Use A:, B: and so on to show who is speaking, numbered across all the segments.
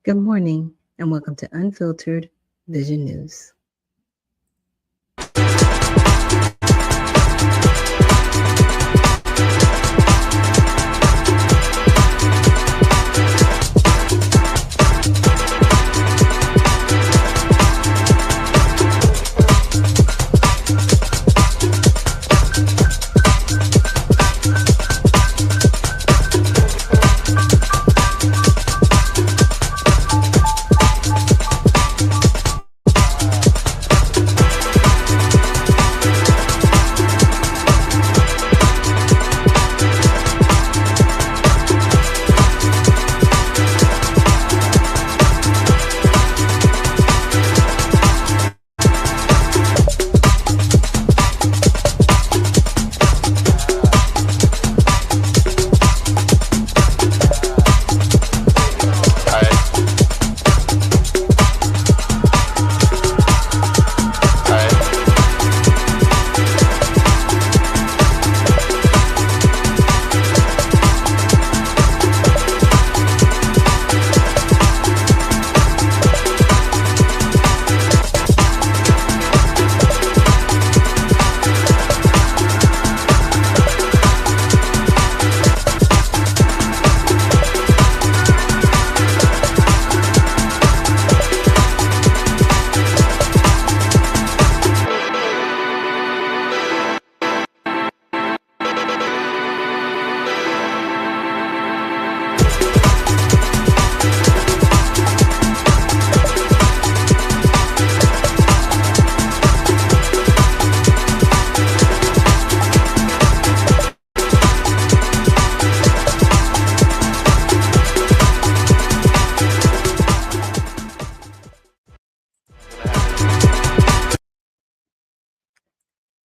A: Good morning, and welcome to Unfiltered Vision News.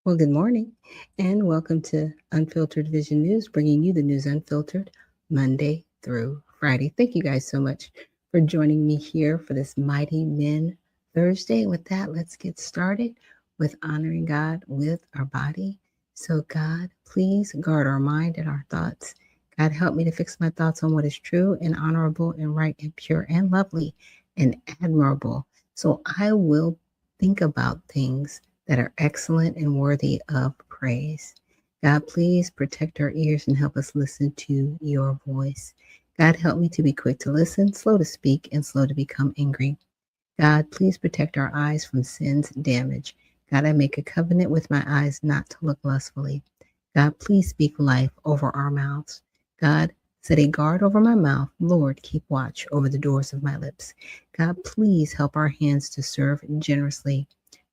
A: Well, good morning, and welcome to Unfiltered Vision News, bringing you the news unfiltered Monday through Friday. Thank you guys so much for joining me here for this Mighty Men Thursday. With that, let's get started with honoring God with our body. So, God, please guard our mind and our thoughts. God, help me to fix my thoughts on what is true and honorable and right and pure and lovely and admirable. So I will think about things that are excellent and worthy of praise. God, please protect our ears and help us listen to your voice. God, help me to be quick to listen, slow to speak, and slow to become angry. God, please protect our eyes from sin's damage. God, I make a covenant with my eyes not to look lustfully. God, please speak life over our mouths. God, set a guard over my mouth. Lord, keep watch over the doors of my lips. God, please help our hands to serve generously.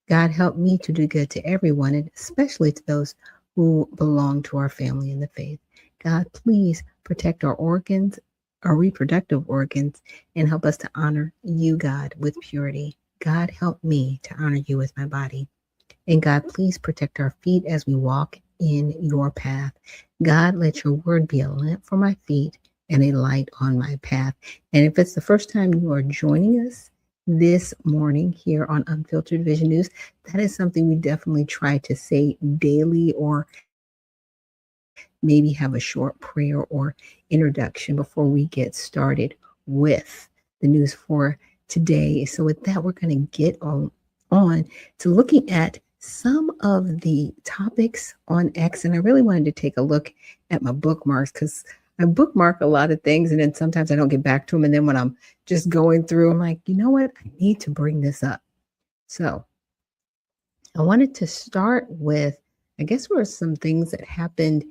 A: God, help me to do good to everyone, and especially to those who belong to our family in the faith. God, please protect our organs, our reproductive organs, and help us to honor you, God, with purity. God, help me to honor you with my body. And God, please protect our feet as we walk in your path. God, let your word be a lamp for my feet and a light on my path. And if it's the first time you are joining us this morning here on Unfiltered Vision News, that is something we definitely try to say daily, or maybe have a short prayer or introduction before we get started with the news for today. So with that, we're going to get on to looking at some of the topics on X. And I really wanted to take a look at my bookmarks, because I bookmark a lot of things and then sometimes I don't get back to them. And then when I'm just going through, I'm like, you know what? I need to bring this up. So I wanted to start with, I guess, were some things that happened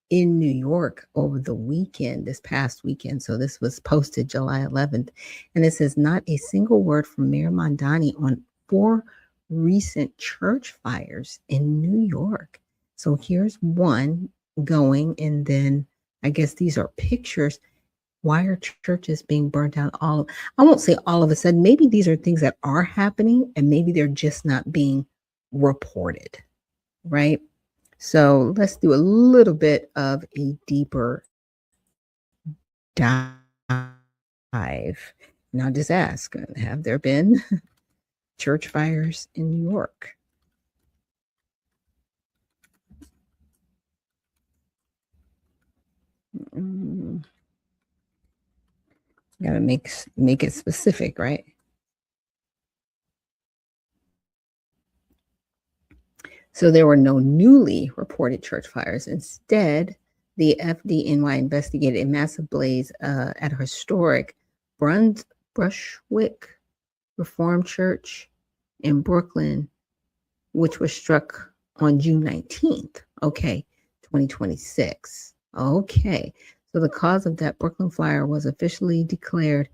A: in New York over the weekend, this past weekend. So this was posted July 11th. And it says, not a single word from Mayor Mondani on 4 recent church fires in New York. So here's one going, and then I guess these are pictures. Why are churches being burnt down? I won't say all of a sudden. Maybe these are things that are happening and maybe they're just not being reported, right? So let's do a little bit of a deeper dive. Now just ask, have there been church fires in New York? Gotta make it specific, right? So there were no newly reported church fires. Instead, the FDNY investigated a massive blaze at a historic Brunswick Reformed Church in Brooklyn, which was struck on June 19th. Okay, 2026. Okay, so the cause of that Brooklyn fire was officially declared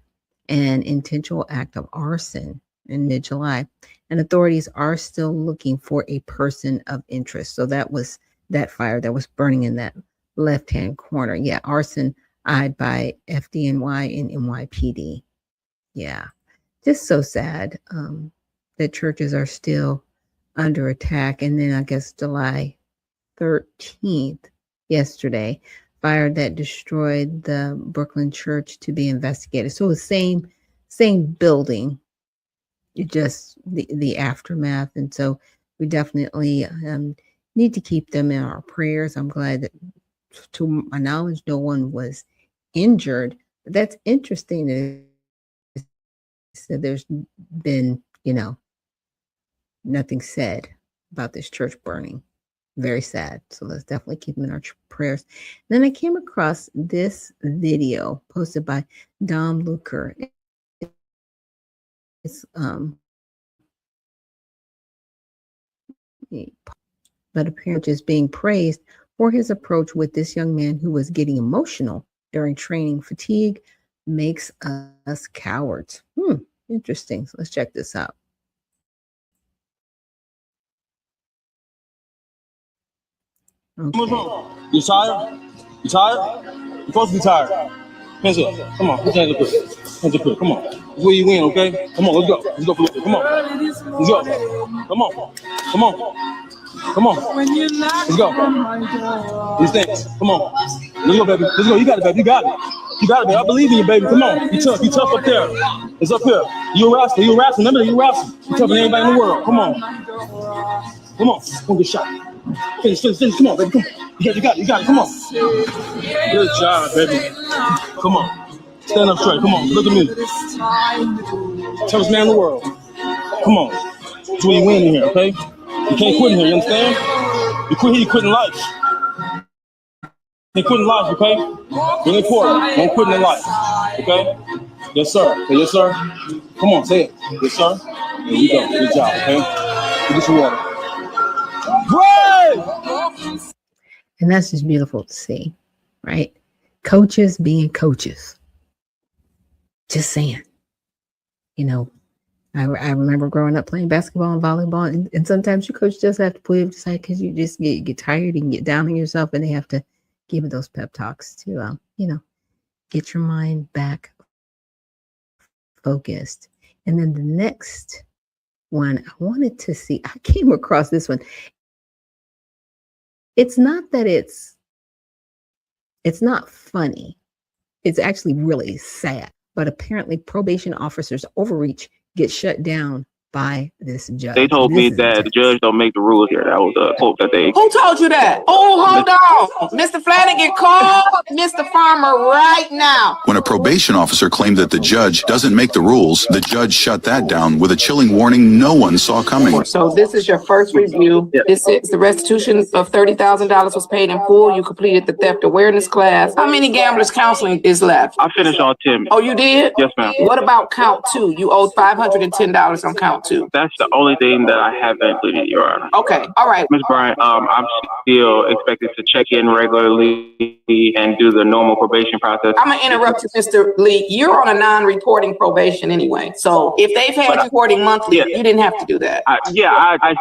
A: an intentional act of arson in mid-July, and authorities are still looking for a person of interest. So that was that fire that was burning in that left-hand corner. Yeah, arson eyed by FDNY and NYPD. Yeah, just so sad that churches are still under attack. And then I guess July 13th, yesterday, fire that destroyed the Brooklyn church to be investigated. So the same building, just the aftermath. And so we definitely need to keep them in our prayers. I'm glad that, to my knowledge, no one was injured. But that's interesting that there's been, nothing said about this church burning. Very sad. So let's definitely keep them in our prayers. And then I came across this video posted by Dom Luker. It's but apparently is being praised for his approach with this young man who was getting emotional during training. Fatigue makes us cowards. Interesting. So let's check this out. Okay.
B: You tired? You tired? You're supposed to be tired. Hands up. Come on. Put your hands up here. Hands up here. Come on. That's where you win, okay? Come on, let's go. Let's go for it. Come on. Let's go. Come on. Come on. Come on. Let's go. These things. Come on. Let's go, baby. Let's go. You got it, baby. You got it. You got it, baby. I believe in you, baby. Come on. You tough. You tough up there. It's up here. You a wrestler. You a wrestler. Remember that you a wrestler. You tougher than anybody in the world. Come on. Come on. Don't get shot. Finish. Come on, baby. Come on. You got it. Come on. Good job, baby. Come on. Stand up straight. Come on. Look at me. Toughest man in the world. Come on. That's where you win in here, okay? You can't quit in here, you understand? You quit here, you quit in life. You quit in life, okay? Really important. Don't quit in life, okay? Yes, sir. Say yes, sir. Come on, say it. Yes, sir. There you go. Good job, okay? Get some water. Great!
A: And that's just beautiful to see, right? Coaches being coaches. Just saying. I remember growing up playing basketball and volleyball, and sometimes your coach just have to pull you aside because you just get tired and get down on yourself, and they have to give you those pep talks to, get your mind back focused. And then the next one I wanted to see, I came across this one. It's not that it's not funny. It's actually really sad. But apparently probation officers' overreach gets shut down by this judge.
C: They told me that the judge don't make the rules here. That was a quote that they...
D: Who told you that? Oh, hold on. Mr. Flanagan, call Mr. Farmer right now.
E: When a probation officer claimed that the judge doesn't make the rules, the judge shut that down with a chilling warning no one saw coming.
D: So this is your first review. This is the restitution of $30,000 was paid in full. You completed the theft awareness class. How many gamblers counseling is left?
C: I finished all 10.
D: Oh, you did?
C: Yes, ma'am.
D: What about count 2? You owed $510 on count 2.
C: That's the only thing that I haven't included, Your Honor.
D: Okay, all right.
C: Ms. Bryant, I'm still expected to check in regularly and do the normal probation process.
D: I'm going to interrupt you, Mr. Lee. You're on a non-reporting probation anyway. So if they've had you reporting monthly, you didn't have to do that.
C: I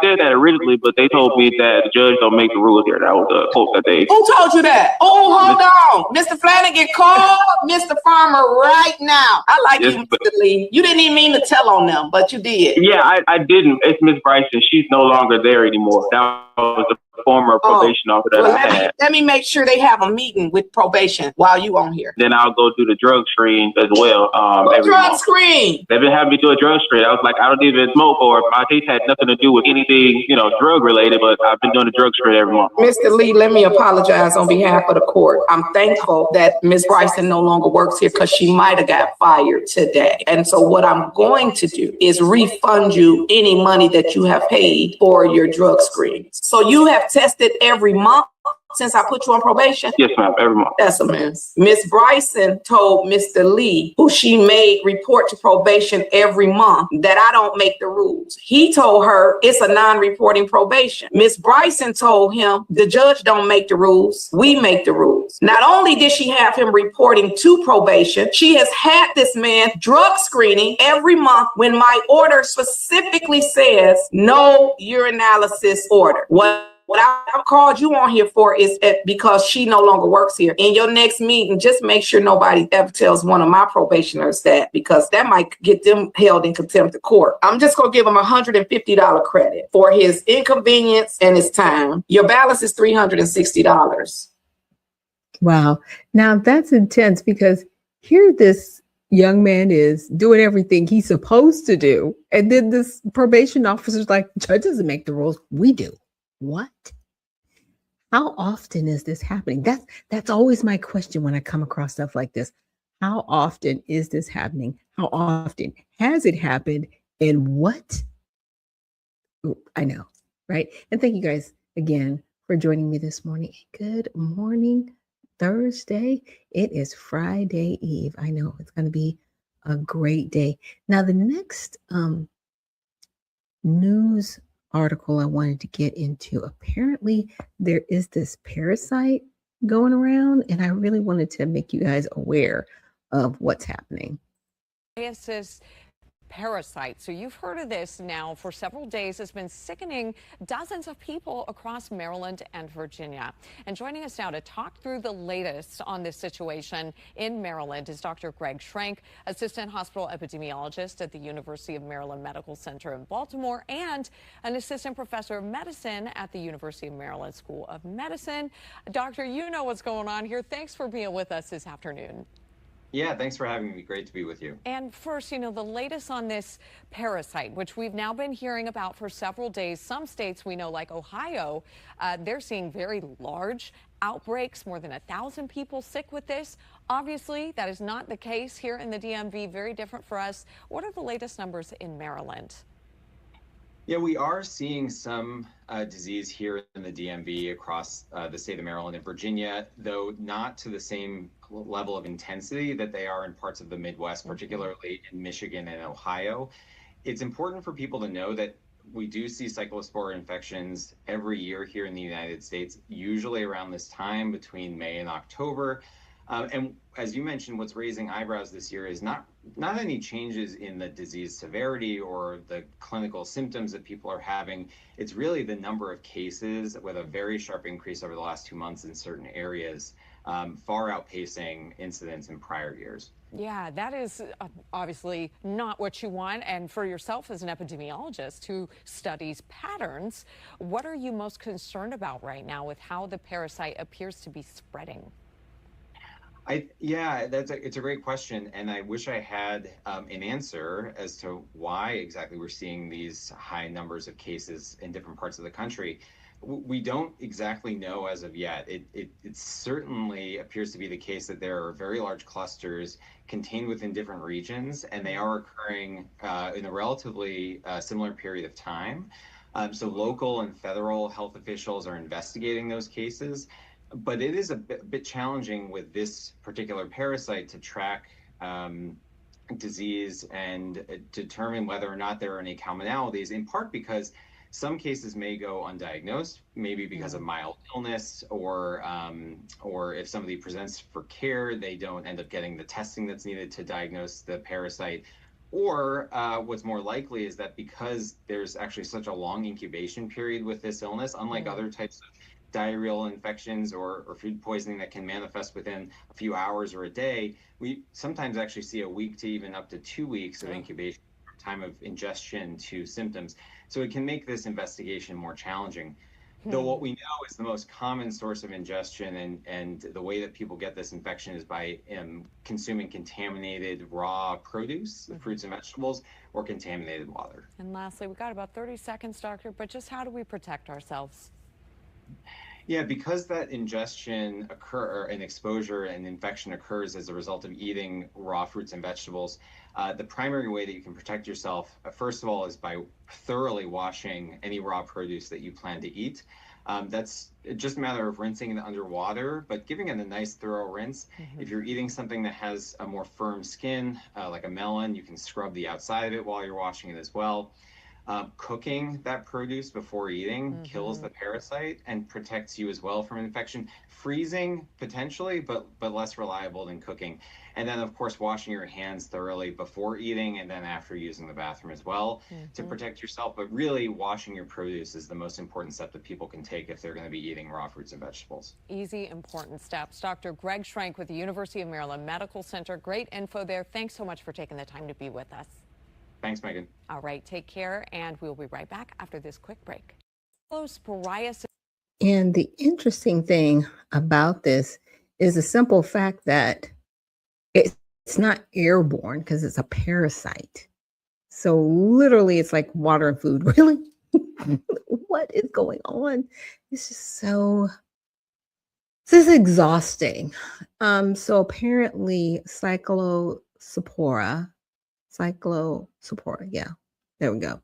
C: said that originally, but they told me that the judge don't make the rules here. That was a quote that they...
D: Who told you that? Oh, hold on. Mr. Flanagan, call Mr. Farmer right now. I like you, Mr. Lee. You didn't even mean to tell on them, but you did.
C: Yeah, I didn't. It's Miss Bryson. She's no longer there anymore. That was the former probation officer that
D: well,
C: I had.
D: let me make sure they have a meeting with probation while you on here.
C: Then I'll go do the drug screen as well. Every
D: Drug
C: month.
D: screen.
C: They've been having me do a drug screen. I was like, I don't even smoke, or my taste had nothing to do with anything, drug related, but I've been doing a drug screen every month.
D: Mr. Lee, let me apologize on behalf of the court. I'm thankful that Ms. Bryson no longer works here because she might have got fired today. And so what I'm going to do is refund you any money that you have paid for your drug screen. So you have tested every month since I put you on probation?
C: Yes, ma'am, every month.
D: That's a mess. Ms. Bryson told Mr. Lee, who she made report to probation every month, that I don't make the rules. He told her it's a non-reporting probation. Ms. Bryson told him the judge don't make the rules, we make the rules. Not only did she have him reporting to probation, she has had this man drug screening every month when my order specifically says no urinalysis order. What I called you on here for is because she no longer works here. In your next meeting, just make sure nobody ever tells one of my probationers that, because that might get them held in contempt of court. I'm just going to give him $150 credit for his inconvenience and his time. Your balance is $360.
A: Wow. Now that's intense, because here this young man is doing everything he's supposed to do. And then this probation officer's like, judge doesn't make the rules, we do. What? How often is this happening? That's always my question when I come across stuff like this. How often is this happening? How often has it happened? And what? Ooh, I know, right? And thank you guys again for joining me this morning. Good morning, Thursday. It is Friday Eve. I know it's going to be a great day. Now, the next news article I wanted to get into, apparently there is this parasite going around, and I really wanted to make you guys aware of what's happening.
F: Parasite. So you've heard of this now for several days. It's been sickening dozens of people across Maryland and Virginia. And joining us now to talk through the latest on this situation in Maryland is Dr. Greg Schrank, assistant hospital epidemiologist at the University of Maryland Medical Center in Baltimore and an assistant professor of medicine at the University of Maryland School of Medicine. Doctor, you know what's going on here. Thanks for being with us this afternoon.
G: Yeah, thanks for having me. Great to be with you.
F: And first, the latest on this parasite, which we've now been hearing about for several days. Some states we know, like Ohio, they're seeing very large outbreaks, more than 1,000 people sick with this. Obviously, that is not the case here in the DMV. Very different for us. What are the latest numbers in Maryland?
G: Yeah, we are seeing some disease here in the DMV across the state of Maryland and Virginia, though not to the same level of intensity that they are in parts of the Midwest, particularly in Michigan and Ohio. It's important for people to know that we do see cyclospora infections every year here in the United States, usually around this time between May and October. And as you mentioned, what's raising eyebrows this year is not any changes in the disease severity or the clinical symptoms that people are having. It's really the number of cases, with a very sharp increase over the last 2 months in certain areas, far outpacing incidents in prior years.
F: Yeah, that is obviously not what you want. And for yourself as an epidemiologist who studies patterns, what are you most concerned about right now with how the parasite appears to be spreading?
G: It's a great question, and I wish I had an answer as to why exactly we're seeing these high numbers of cases in different parts of the country. We don't exactly know as of yet. It certainly appears to be the case that there are very large clusters contained within different regions, and they are occurring in a relatively similar period of time. So local and federal health officials are investigating those cases. But it is a bit challenging with this particular parasite to track disease and determine whether or not there are any commonalities, in part because some cases may go undiagnosed, maybe because of mild illness, or if somebody presents for care, they don't end up getting the testing that's needed to diagnose the parasite. Or what's more likely is that because there's actually such a long incubation period with this illness, unlike other types of diarrheal infections or food poisoning that can manifest within a few hours or a day, we sometimes actually see a week to even up to 2 weeks of incubation from time of ingestion to symptoms. So it can make this investigation more challenging. Though what we know is the most common source of ingestion and the way that people get this infection is by consuming contaminated raw produce, fruits and vegetables, or contaminated water.
F: And lastly, we've got about 30 seconds, doctor, but just how do we protect ourselves?
G: Yeah, because that ingestion or an exposure and infection occurs as a result of eating raw fruits and vegetables, the primary way that you can protect yourself, first of all, is by thoroughly washing any raw produce that you plan to eat. That's just a matter of rinsing it under water, but giving it a nice thorough rinse. If you're eating something that has a more firm skin, like a melon, you can scrub the outside of it while you're washing it as well. Cooking that produce before eating kills the parasite and protects you as well from infection. Freezing potentially, but less reliable than cooking. And then of course washing your hands thoroughly before eating and then after using the bathroom as well to protect yourself. But really washing your produce is the most important step that people can take if they're going to be eating raw fruits and vegetables.
F: Easy, important steps. Dr. Greg Schrank with the University of Maryland Medical Center. Great info there. Thanks so much for taking the time to be with us.
G: Thanks, Megan.
F: All right, take care, and we'll be right back after this quick break. Psoriasis.
A: And the interesting thing about this is the simple fact that it's not airborne because it's a parasite. So literally it's like water and food. Really? What is going on? It's just so, this is exhausting. So apparently cyclospora, yeah, there we go.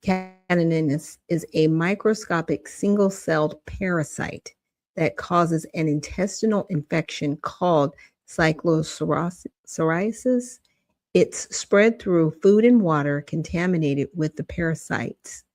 A: Cataninus is a microscopic single-celled parasite that causes an intestinal infection called cyclopsoriasis. It's spread through food and water contaminated with the parasite's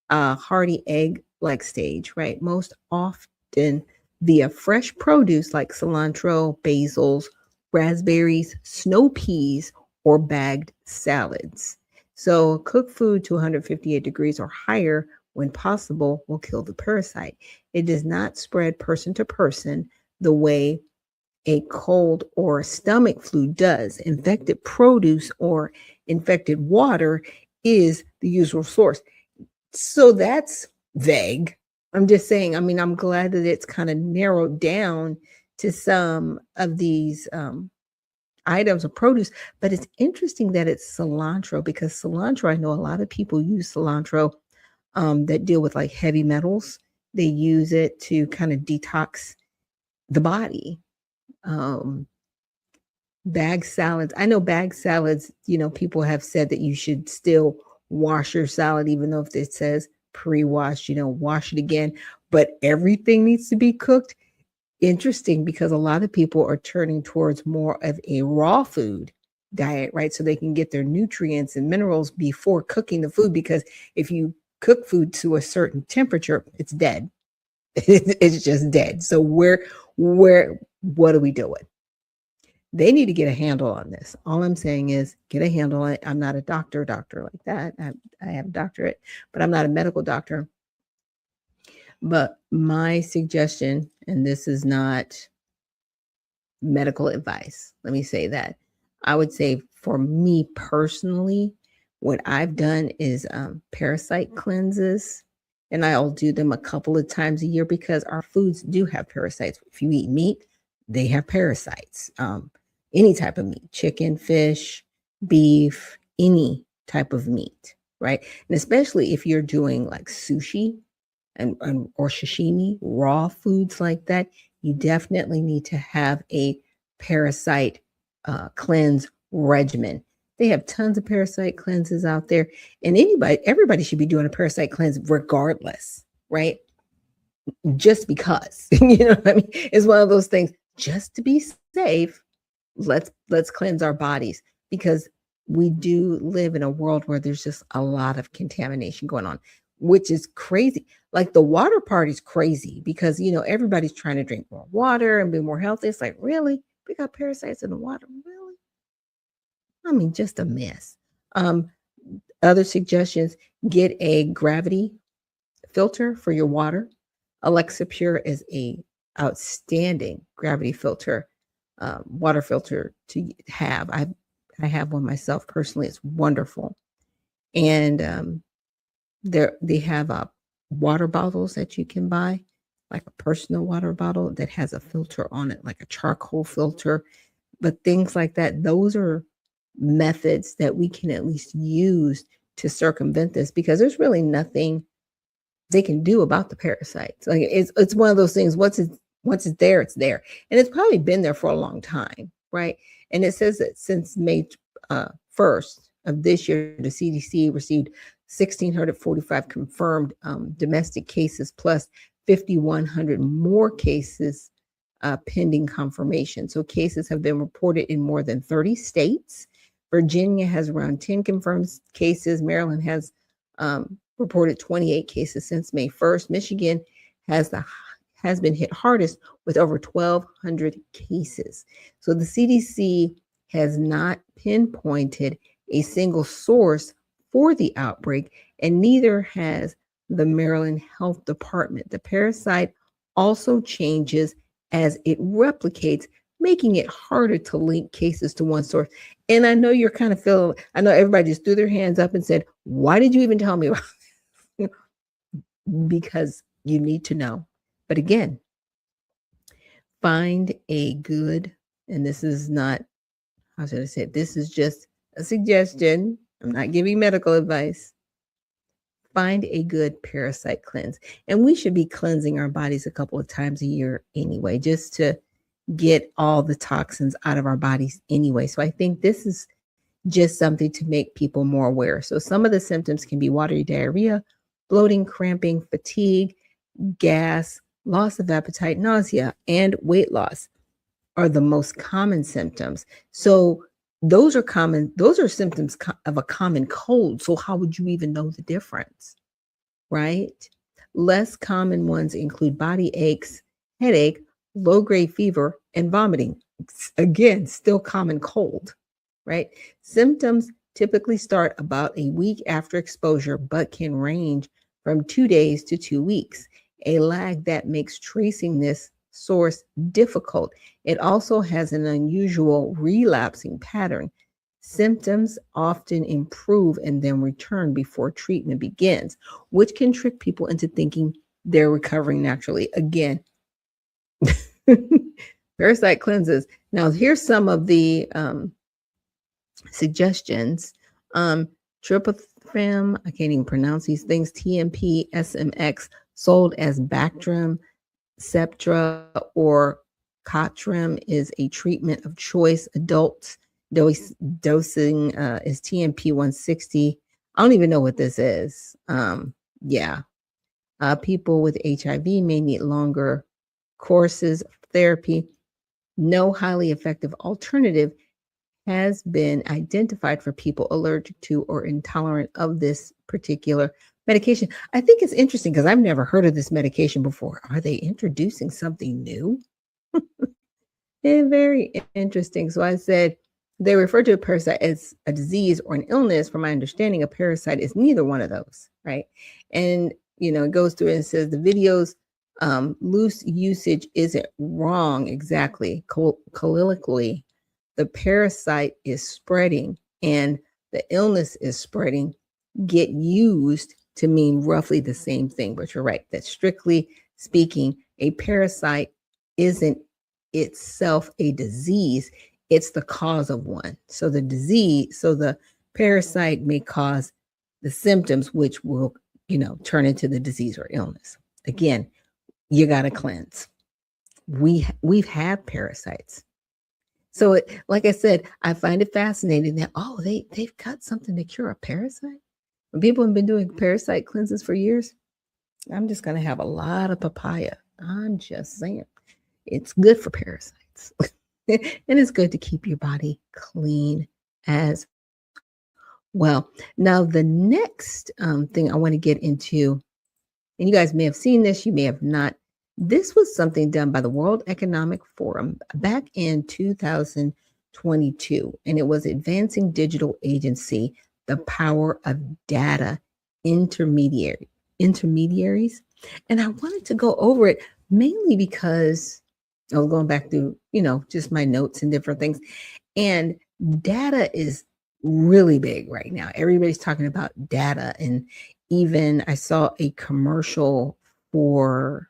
A: hardy egg-like stage, right? Most often via fresh produce like cilantro, basils, raspberries, snow peas, or bagged salads. So cook food to 158 degrees or higher when possible will kill the parasite. It does not spread person to person the way a cold or stomach flu does. Infected produce or infected water is the usual source. So that's vague. I'm just saying, I mean, I'm glad that it's kind of narrowed down to some of these items of produce, but it's interesting that it's cilantro because cilantro, I know a lot of people use cilantro that deal with like heavy metals. They use it to kind of detox the body. Bag salads. I know bag salads, you know, people have said that you should still wash your salad, even though if it says pre-wash, you know, wash it again, but everything needs to be cooked. Interesting because a lot of people are turning towards more of a raw food diet, right? So they can get their nutrients and minerals before cooking the food, because if you cook food to a certain temperature, it's dead. It's just dead. So what are we doing? They need to get a handle on this. All I'm saying is get a handle on it. I'm not a doctor like that. I have a doctorate, but I'm not a medical doctor. But my suggestion, and this is not medical advice, let me say that. I would say for me personally, what I've done is parasite cleanses, and I'll do them a couple of times a year because our foods do have parasites. If you eat meat, they have parasites. Any type of meat, chicken, fish, beef, any type of meat, right? And especially if you're doing like sushi and or sashimi, raw foods like that, you definitely need to have a parasite cleanse regimen. They have tons of parasite cleanses out there, and everybody should be doing a parasite cleanse regardless, right? Just because, you know what I mean? It's one of those things, just to be safe, let's cleanse our bodies, because we do live in a world where there's just a lot of contamination going on, which is crazy. Like the water part is crazy because, you know, everybody's trying to drink more water and be more healthy. It's like, really? We got parasites in the water? Really? I mean, just a mess. Other suggestions, get a gravity filter for your water. Alexa Pure is a outstanding gravity filter, water filter to have. I have one myself personally. It's wonderful. And they have water bottles that you can buy, like a personal water bottle that has a filter on it, like a charcoal filter, but things like that. Those are methods that we can at least use to circumvent this, because there's really nothing they can do about the parasites. Like it's one of those things. Once it's there, it's there, and it's probably been there for a long time, right? And it says that since May 1st of this year, the CDC received 1,645 confirmed domestic cases, plus 5,100 more cases pending confirmation. So cases have been reported in more than 30 states. Virginia has around 10 confirmed cases. Maryland has reported 28 cases since May 1st. Michigan has been hit hardest with over 1,200 cases. So the CDC has not pinpointed a single source for the outbreak, and neither has the Maryland Health Department. The parasite also changes as it replicates, making it harder to link cases to one source. And I know you're kind of feeling, I know everybody just threw their hands up and said, why did you even tell me about this? Because you need to know. But again, find a good, and this is not, how should I say it? This is just a suggestion. I'm not giving medical advice. Find a good parasite cleanse. And we should be cleansing our bodies a couple of times a year anyway, just to get all the toxins out of our bodies anyway. So I think this is just something to make people more aware. So some of the symptoms can be watery diarrhea, bloating, cramping, fatigue, gas, loss of appetite, nausea, and weight loss are the most common symptoms. So those are symptoms of a common cold. So how would you even know the difference, right? Less common ones include body aches, headache, low-grade fever, and vomiting. Again, still common cold, right? Symptoms typically start about a week after exposure, but can range from 2 days to 2 weeks, a lag that makes tracing this source difficult. It also has an unusual relapsing pattern. Symptoms often improve and then return before treatment begins, which can trick people into thinking they're recovering naturally. Again, parasite cleanses. Now, here's some of the suggestions. Tryptophan, I can't even pronounce these things, TMP, SMX, sold as Bactrim, Septra, or Cotrim is a treatment of choice. Adults dosing is TMP 160. I don't even know what this is. People with HIV may need longer courses of therapy. No highly effective alternative has been identified for people allergic to or intolerant of this particular medication. I think it's interesting because I've never heard of this medication before. Are they introducing something new? And very interesting. So I said they refer to a parasite as a disease or an illness. From my understanding, a parasite is neither one of those, right? And it goes through and says the video's loose usage isn't wrong exactly. Colloquially, the parasite is spreading and the illness is spreading, get used to mean roughly the same thing. But you're right, that strictly speaking, a parasite isn't itself a disease, it's the cause of one. So the parasite may cause the symptoms, which will, turn into the disease or illness. Again, you got to cleanse. We've had parasites. So like I said, I find it fascinating that, they've got something to cure a parasite. When people have been doing parasite cleanses for years, I'm just going to have a lot of papaya. I'm just saying. It's good for parasites. And it's good to keep your body clean as well. Now, the next thing I want to get into, and you guys may have seen this, you may have not. This was something done by the World Economic Forum back in 2022, and it was Advancing Digital Agency, the Power of Data Intermediaries. And I wanted to go over it mainly because I was going back through, just my notes and different things. And data is really big right now. Everybody's talking about data, and even I saw a commercial for,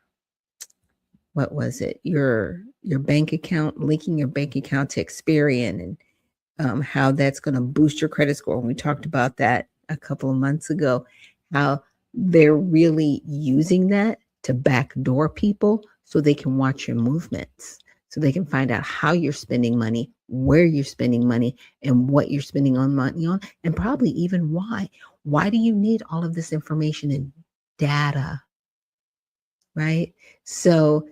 A: what was it? Your bank account, linking your bank account to Experian, and how that's going to boost your credit score. We talked about that a couple of months ago, how they're really using that to backdoor people so they can watch your movements, so they can find out how you're spending money, where you're spending money, and what you're spending on money on, and probably even why. Why do you need all of this information and data? Right? So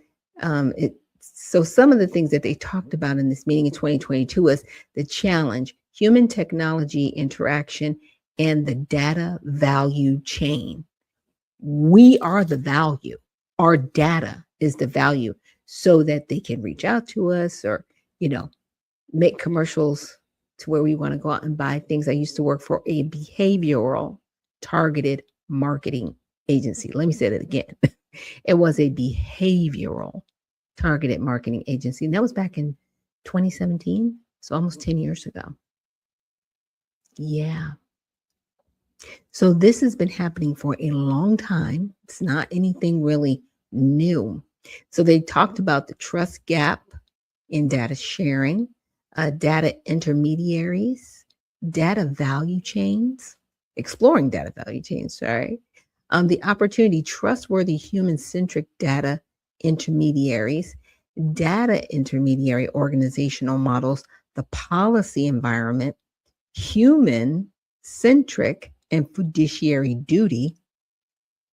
A: so some of the things that they talked about in this meeting in 2022 was the challenge, human technology interaction, and the data value chain. We are the value. Our data is the value, so that they can reach out to us, or, make commercials to where we want to go out and buy things. I used to work for a behavioral targeted marketing agency. Let me say that again. It was a behavioral targeted marketing agency. And that was back in 2017. So almost 10 years ago. Yeah. So this has been happening for a long time. It's not anything really new. So they talked about the trust gap in data sharing, data intermediaries, data value chains, exploring data value chains, sorry. The opportunity, trustworthy human-centric data intermediaries, data intermediary organizational models, the policy environment, human-centric and fiduciary duty,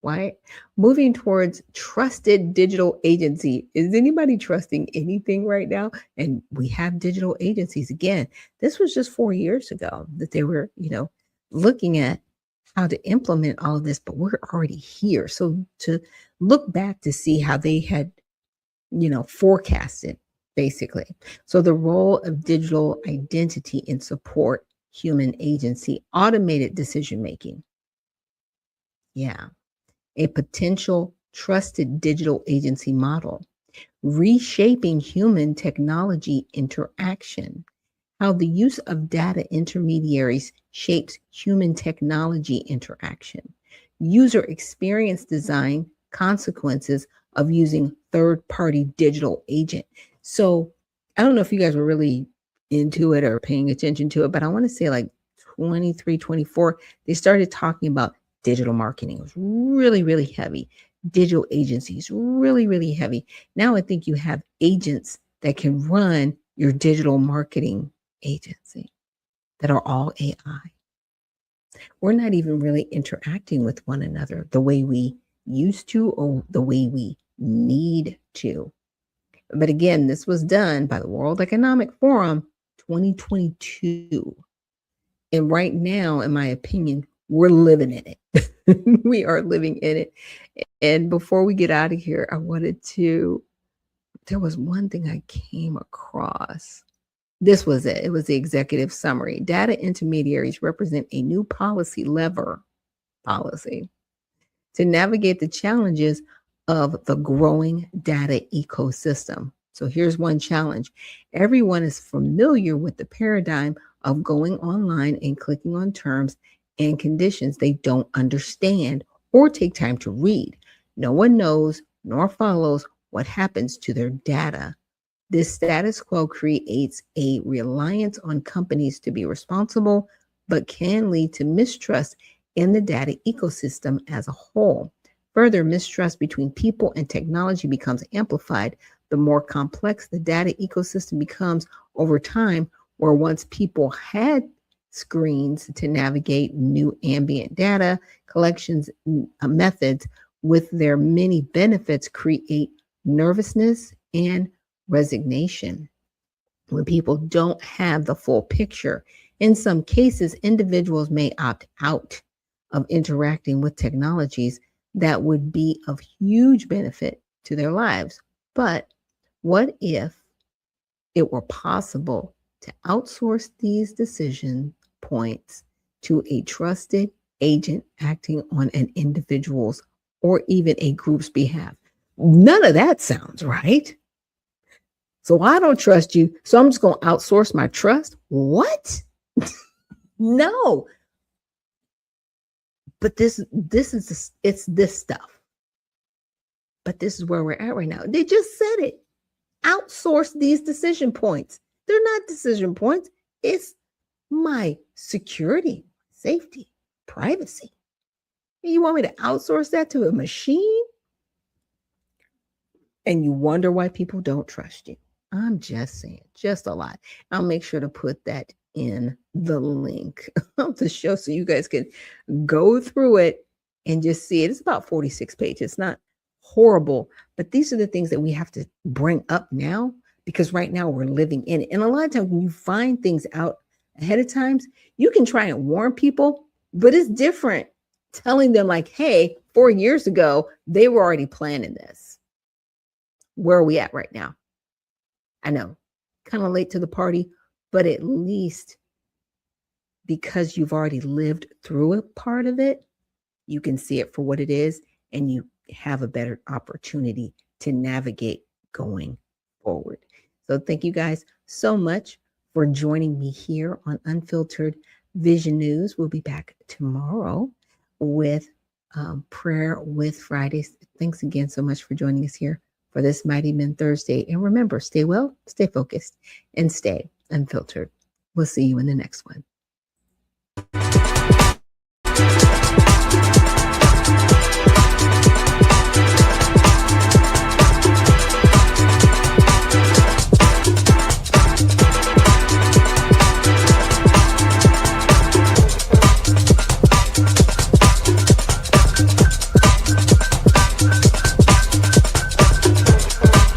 A: right? Moving towards trusted digital agency. Is anybody trusting anything right now? And we have digital agencies. Again, this was just 4 years ago that they were, looking at how to implement all of this, but we're already here. So to look back to see how they had, forecasted, basically. So the role of digital identity in support human agency, automated decision making. Yeah. A potential trusted digital agency model, reshaping human technology interaction, how the use of data intermediaries shapes human technology interaction, user experience design, consequences of using third-party digital agent. So I don't know if you guys were really into it or paying attention to it, but I want to say like 23, 24, they started talking about digital marketing. It was really, really heavy. Digital agencies, really, really heavy. Now I think you have agents that can run your digital marketing agency that are all AI. We're not even really interacting with one another the way we used to or the way we need to. But again, this was done by the World Economic Forum 2022. And right now, in my opinion, we're living in it. We are living in it. And before we get out of here, there was one thing I came across. This was it. It was the executive summary. Data intermediaries represent a new policy to navigate the challenges of the growing data ecosystem. So here's one challenge. Everyone is familiar with the paradigm of going online and clicking on terms and conditions they don't understand or take time to read. No one knows nor follows what happens to their data. This status quo creates a reliance on companies to be responsible, but can lead to mistrust in the data ecosystem as a whole. Further, mistrust between people and technology becomes amplified the more complex the data ecosystem becomes over time, where once people had screens to navigate new ambient data collections methods with their many benefits create nervousness and resignation. When people don't have the full picture, in some cases, individuals may opt out of interacting with technologies that would be of huge benefit to their lives. But what if it were possible to outsource these decision points to a trusted agent acting on an individual's or even a group's behalf? None of that sounds right. So I don't trust you, so I'm just going to outsource my trust? What? No. But it's this stuff. But this is where we're at right now. They just said it. Outsource these decision points. They're not decision points. It's my security, safety, privacy. You want me to outsource that to a machine? And you wonder why people don't trust you. I'm just saying, just a lot. I'll make sure to put that in the link of the show so you guys can go through it and just see it. It's about 46 pages. It's not horrible, but these are the things that we have to bring up now because right now we're living in it. And a lot of times when you find things out ahead of times, you can try and warn people, but it's different telling them like, hey, 4 years ago, they were already planning this. Where are we at right now? I know, kind of late to the party, but at least because you've already lived through a part of it, you can see it for what it is, and you have a better opportunity to navigate going forward. So thank you guys so much for joining me here on Unfiltered Vision News. We'll be back tomorrow with Prayer with Fridays. Thanks again so much for joining us here for this Mighty Men Thursday. And remember, stay well, stay focused, and stay unfiltered. We'll see you in the next one.